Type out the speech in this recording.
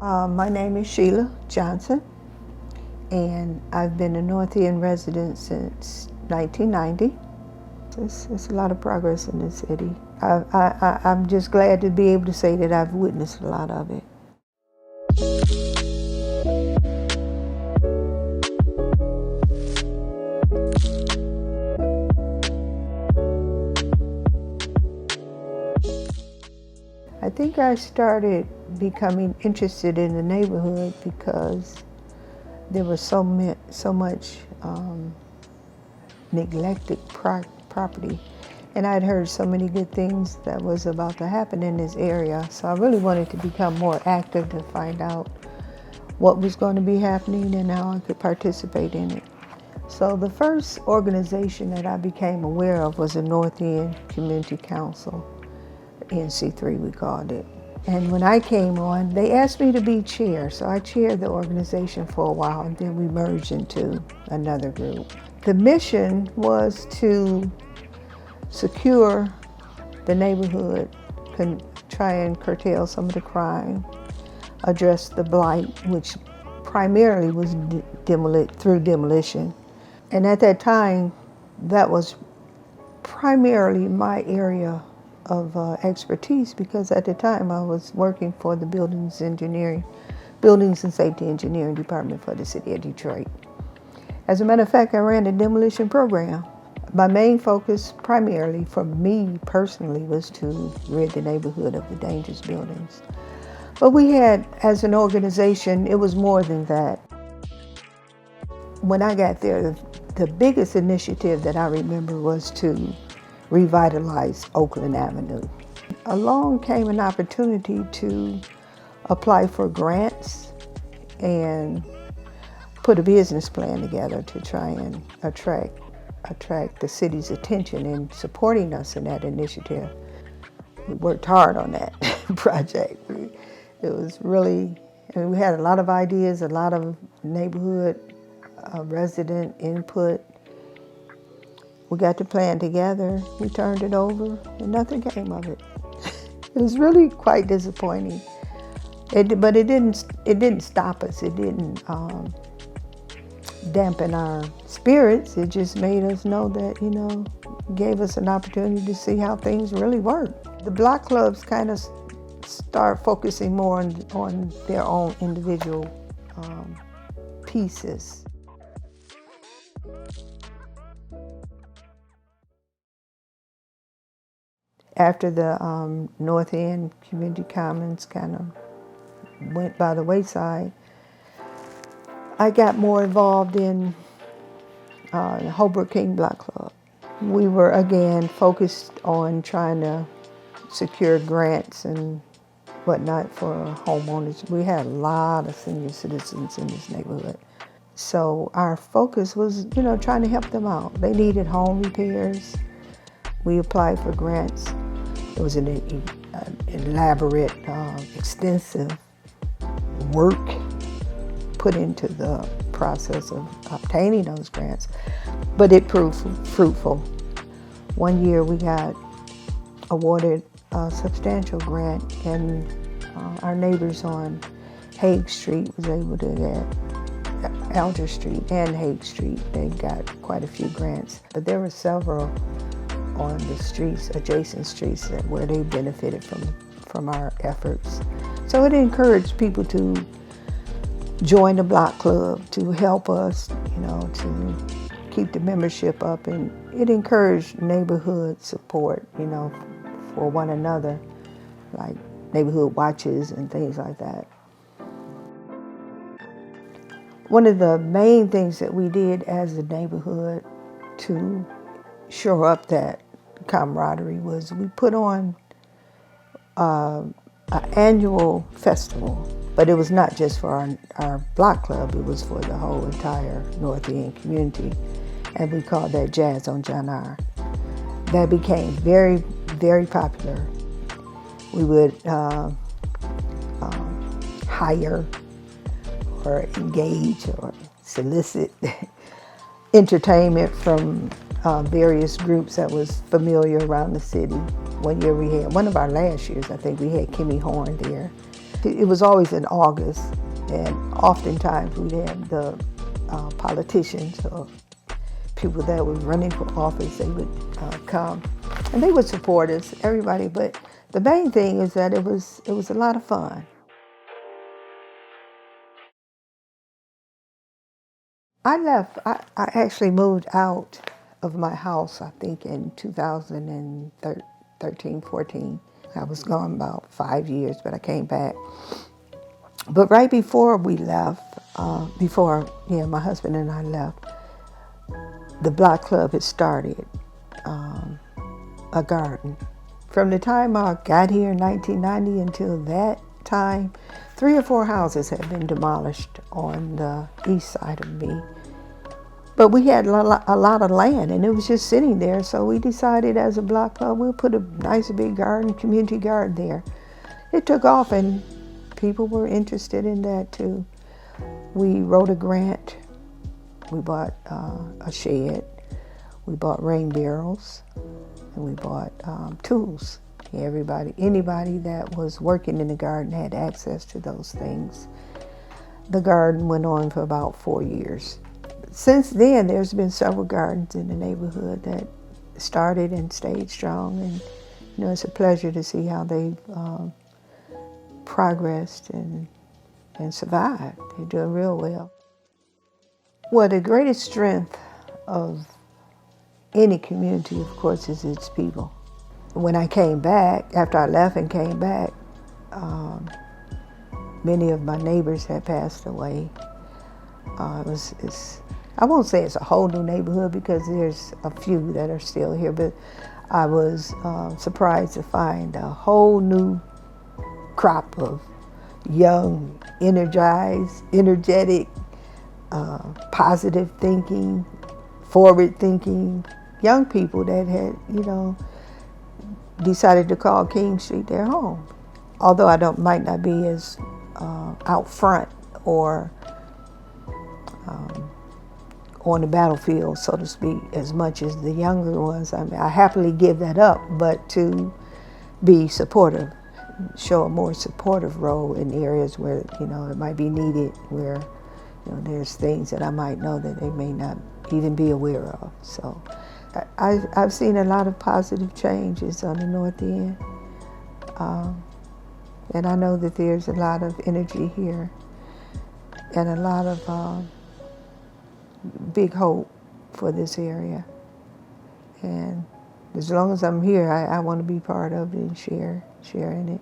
My name is Sheilah Johnson, and I've been a North End resident since 1990. It's a lot of progress in this city. I'm just glad to be able to say that I've witnessed a lot of it. I think I started becoming interested in the neighborhood because there was so much neglected property, and I'd heard so many good things that was about to happen in this area. So I really wanted to become more active to find out what was going to be happening and how I could participate in it. So the first organization that I became aware of was the North End Community Council, NC3 we called it. And when I came on, they asked me to be chair, so I chaired the organization for a while, and then we merged into another group. The mission was to secure the neighborhood, try and curtail some of the crime, address the blight, which primarily was through demolition. And at that time, that was primarily my area of expertise, because at the time I was working for the Buildings and Safety Engineering Department for the city of Detroit. As a matter of fact, I ran a demolition program. My main focus primarily for me personally was to rid the neighborhood of the dangerous buildings. But we had, as an organization, it was more than that. When I got there, the biggest initiative that I remember was to revitalize Oakland Avenue. Along came an opportunity to apply for grants and put a business plan together to try and attract the city's attention in supporting us in that initiative. We worked hard on that project. It was really, we had a lot of ideas, a lot of neighborhood resident input. We got the plan together, we turned it over, and nothing came of it. It was really quite disappointing. But it didn't stop us. It didn't dampen our spirits. It just made us know that, gave us an opportunity to see how things really work. The block clubs kind of start focusing more on their own individual pieces. After the North End Community Commons kind of went by the wayside, I got more involved in the Holbrook King Block Club. We were again focused on trying to secure grants and whatnot for homeowners. We had a lot of senior citizens in this neighborhood. So our focus was, trying to help them out. They needed home repairs. We applied for grants. It was an elaborate, extensive work put into the process of obtaining those grants, but it proved fruitful. One year we got awarded a substantial grant, and our neighbors on Hague Street was able to get Alger Street and Hague Street. They got quite a few grants, but there were several on the streets, adjacent streets, where they benefited from our efforts. So it encouraged people to join the block club, to help us, to keep the membership up, and it encouraged neighborhood support, for one another, like neighborhood watches and things like that. One of the main things that we did as a neighborhood to shore up that camaraderie was we put on an annual festival, but it was not just for our block club, it was for the whole entire North End community, and we called that Jazz on John R. That became very, very popular. We would hire or engage or solicit entertainment from various groups that was familiar around the city. One year we had, one of our last years, I think we had Kimmy Horn there. It was always in August, and oftentimes we'd have the politicians or people that were running for office, they would come, and they would support us, everybody, but the main thing is that it was a lot of fun. I actually moved out of my house, I think, in 2013, 14. I was gone about 5 years, but I came back. But right before we left, before my husband and I left, the Block Club had started a garden. From the time I got here in 1990 until that time, 3 or 4 houses had been demolished on the east side of me. But we had a lot of land, and it was just sitting there, so we decided as a Block Club, we'll put a nice big garden, community garden there. It took off, and people were interested in that too. We wrote a grant, we bought a shed, we bought rain barrels, and we bought tools. Anybody that was working in the garden had access to those things. The garden went on for about 4 years. Since then, there's been several gardens in the neighborhood that started and stayed strong, and it's a pleasure to see how they've progressed and survived. They're doing real well. Well, the greatest strength of any community, of course, is its people. When I came back, after I left and came back, many of my neighbors had passed away. I won't say it's a whole new neighborhood because there's a few that are still here, but I was surprised to find a whole new crop of young, energized, energetic, positive thinking, forward thinking young people that had, decided to call King Street their home. Although I might not be as out front or on the battlefield, so to speak, as much as the younger ones. I mean, I happily give that up, but to be supportive, show a more supportive role in areas where, it might be needed, where, there's things that I might know that they may not even be aware of. So I've seen a lot of positive changes on the North End. And I know that there's a lot of energy here and a lot of big hope for this area. And as long as I'm here, I want to be part of it and sharing it.